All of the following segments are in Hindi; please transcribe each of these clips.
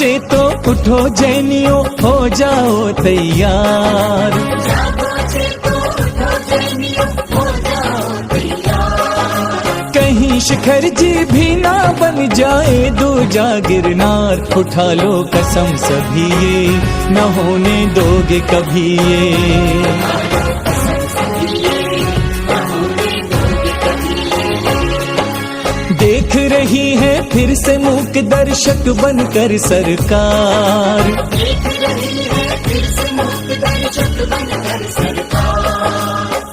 चेतो उठो जैनियों हो जाओ तैयार। कहीं शिखर जी भी ना बन जाए दूजा गिरनार। उठा लो कसम सभी ये न होने दोगे कभी ये। देख रही है फिर से मूक दर्शक बनकर सरकार।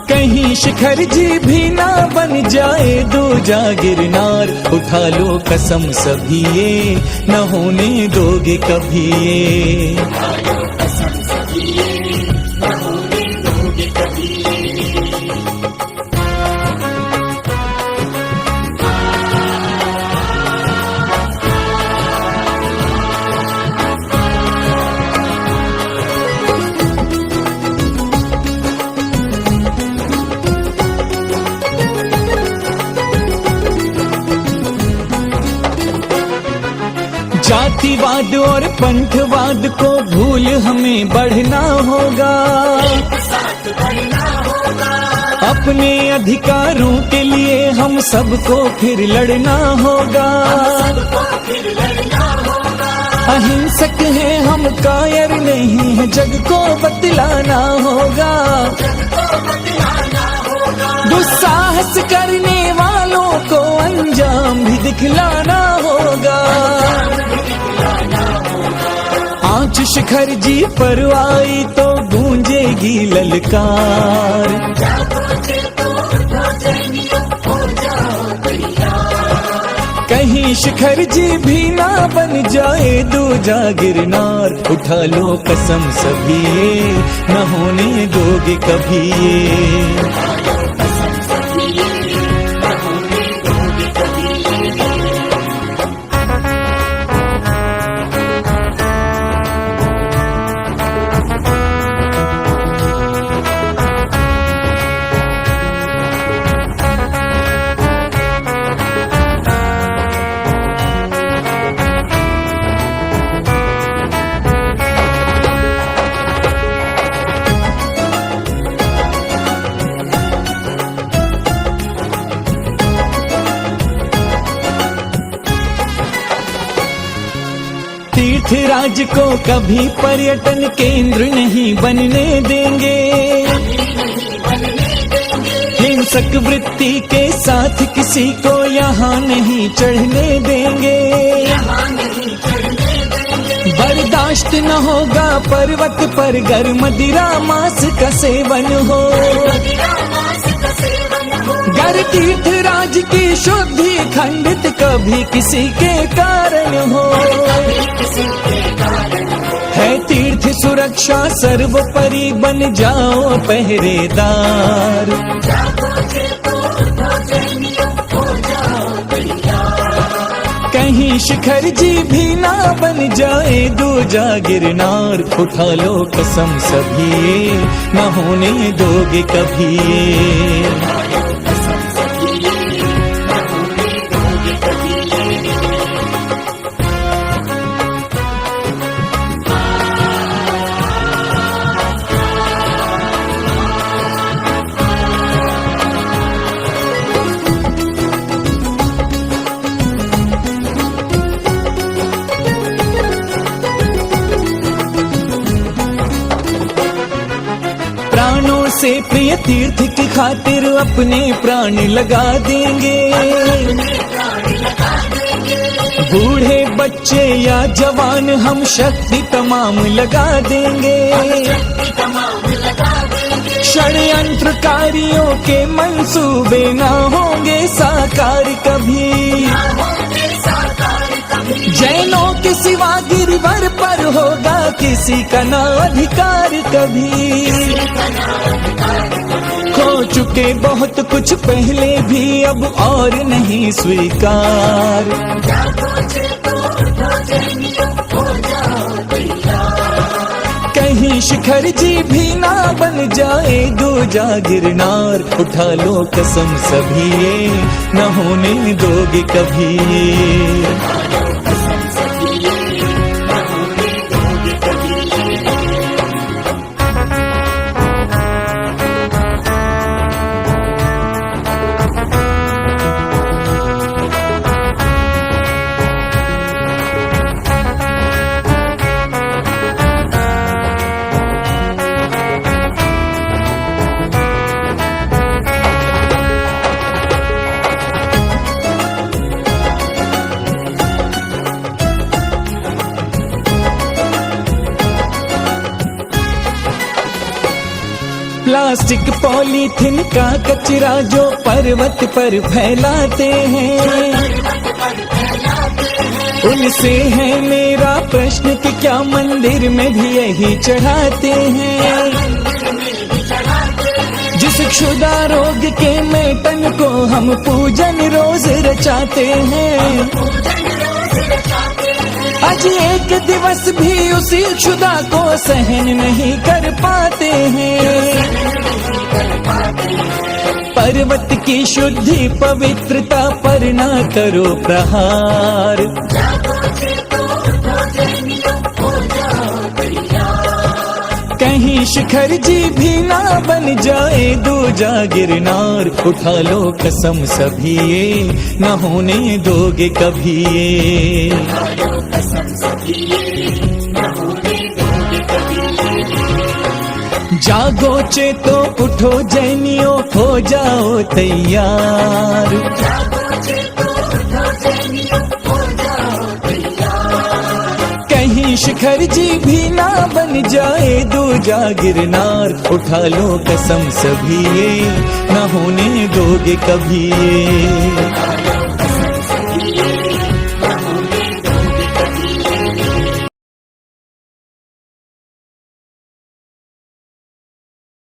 कहीं शिखर जी भी ना बन जाए दूजा गिरनार। उठा लो कसम सभी ये न होने दोगे कभी ये। जातिवाद और पंथवाद को भूल हमें बढ़ना होगा। अपने अधिकारों के लिए हम सबको फिर लड़ना होगा। अहिंसक हैं हम कायर नहीं है जग को बतलाना होगा। दुस्साहस करने वालों को अंजाम भी दिखलाना होगा। आंच शिखर जी पर आई तो गूंजेगी ललकार। कहीं शिखर जी भी ना बन जाए दूजा गिरनार। उठा लो कसम सभी ये न होने दोगे कभी ये। तीर्थराज को कभी पर्यटन केंद्र नहीं बनने देंगे। हिंसक वृत्ति के साथ किसी को यहाँ नहीं चढ़ने देंगे। बर्दाश्त न होगा पर्वत पर गर मदिरा मांस का सेवन हो। गर तीर्थराज की शुद्धि खंडित कभी किसी के कारण हो। है तीर्थ सुरक्षा सर्वोपरि बन जाओ पहरेदार। कहीं शिखर जी भी ना बन जाए दूजा गिरनार। उठा लो कसम सभी ये न होने दोगे कभी ये। से प्रिय तीर्थ की खातिर अपने प्राण लगा देंगे। बूढ़े बच्चे या जवान हम शक्ति तमाम लगा देंगे। षड्यंत्रकारियों के मंसूबे ना होंगे साकार कभी। जैनों के सिवा गिरवर पर होगा किसी का ना अधिकार कभी। खो चुके बहुत कुछ पहले भी अब और नहीं स्वीकार। कहीं शिखर जी भी ना बन जाए दूजा गिरनार। उठा लो कसम सभी ये न होने दोगे कभी। प्लास्टिक पॉलीथिन का कचरा जो पर्वत पर फैलाते हैं, उनसे है मेरा प्रश्न कि क्या मंदिर में भी यही चढ़ाते हैं। जिस क्षुधा रोग के मेटन को हम पूजन रोज रचाते हैं, आज एक दिवस भी उसी क्षुधा को सहन नहीं कर पाते हैं। पर्वत की शुद्धि पवित्रता पर ना करो प्रहार, कहीं शिखर जी भी ना बन जाए दूजा गिरनार। उठा लो कसम सभी ये न होने दोगे कभी ये, जागो चेतो उठो जैनियों हो जाओ तैयार। कहीं शिखर जी भी ना बन जाए दूजा गिरनार। उठा लो कसम सभी ये न होने दोगे कभी ये।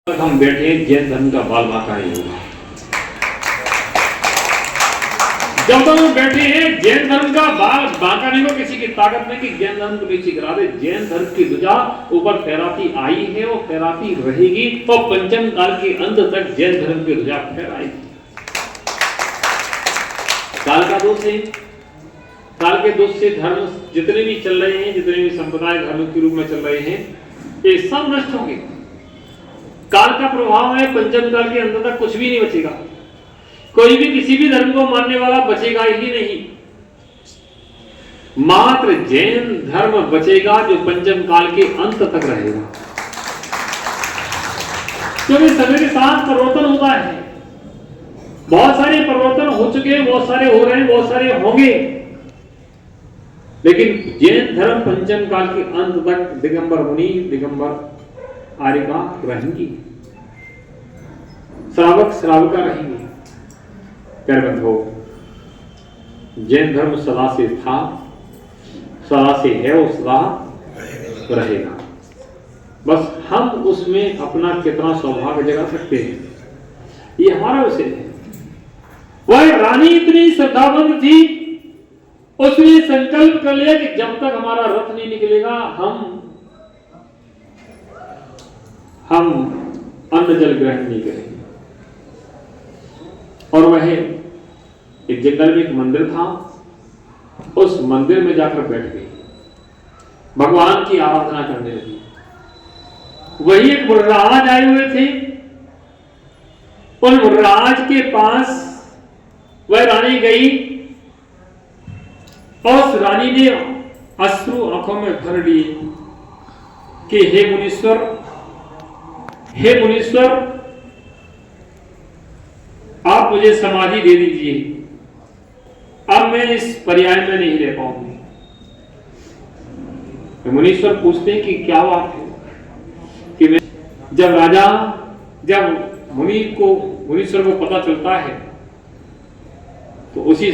हम बैठे जैन धर्म का बाल बांका नहीं होगा। जब तक हम बैठे हैं जैन धर्म का बाल बांका नहीं हो, किसी की ताकत नहीं कि जैन धर्म को नीचे गिरा दे। जैन धर्म की ध्वजा ऊपर फहराती आई है और फहराती रहेगी और पंचम काल के अंत तक जैन धर्म की ध्वजा फहराएगी। काल का दोष है, काल के दोष से धर्म जितने भी चल रहे हैं, जितने भी संप्रदाय धर्म के रूप में चल रहे हैं, ये सब नष्ट होंगे। काल का प्रभाव है, पंचम काल के अंत तक कुछ भी नहीं बचेगा। कोई भी किसी भी धर्म को मानने वाला बचेगा ही नहीं। मात्र जैन धर्म बचेगा जो पंचम काल के अंत तक रहेगा। क्योंकि समय के साथ परिवर्तन होता है, बहुत सारे परिवर्तन हो चुके हैं, बहुत सारे हो रहे हैं, बहुत सारे होंगे, लेकिन जैन धर्म पंचम काल के अंत तक दिगंबर मुनि, दिगंबर आर्यिका रहेंगी, श्रावक श्राविका रहेंगी। प्यारे हो, जैन धर्म सदा से था, सदा से है और सदा रहेगा। बस हम उसमें अपना कितना सौभाग्य जगा सकते हैं, ये हमारा विषय है। वह रानी इतनी श्रद्धावंत थी, उसने संकल्प कर लिया कि जब तक हमारा रथ नहीं निकलेगा हम अन्न जल ग्रहण नहीं करेंगे। और वह एक जंगल में एक मंदिर था, उस मंदिर में जाकर बैठ गई, भगवान की आराधना करने लगी। वही एक मुर्राज आए हुए थे, उन मुर्राज के पास वह रानी गई और उस रानी ने अश्रु आंखों में भर लिए कि हे मुनीश्वर, हे मुनीश्वर, आप मुझे समाधि दे दीजिए, अब मैं इस पर्याय में नहीं रह पाऊंगी। तो मुनीश्वर पूछते हैं कि क्या बात है, कि मैं जब मुनीश्वर को पता चलता है तो उसी